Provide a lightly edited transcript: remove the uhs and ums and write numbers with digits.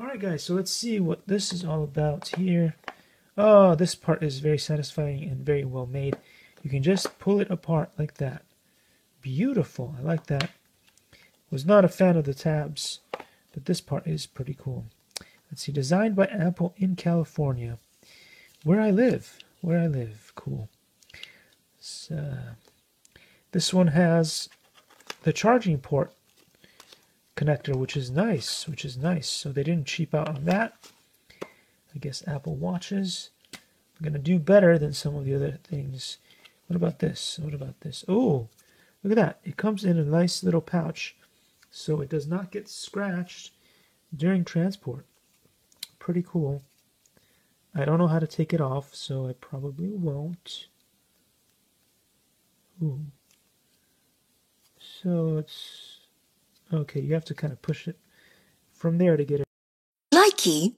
Alright guys, so let's see what this is all about here. Oh, this part is very satisfying and very well made. You can just pull it apart like that. Beautiful, I like that. Was not a fan of the tabs, but this part is pretty cool. Let's see, designed by Apple in California. Where I live, cool. So, this one has the charging port connector, which is nice, So they didn't cheap out on that. I guess Apple Watches are going to do better than some of the other things. What about this? Oh, look at that. It comes in a nice little pouch, so it does not get scratched during transport. Pretty cool. I don't know how to take it off, so I probably won't. Ooh. So it's... okay, you have to kind of push it from there to get it. Likey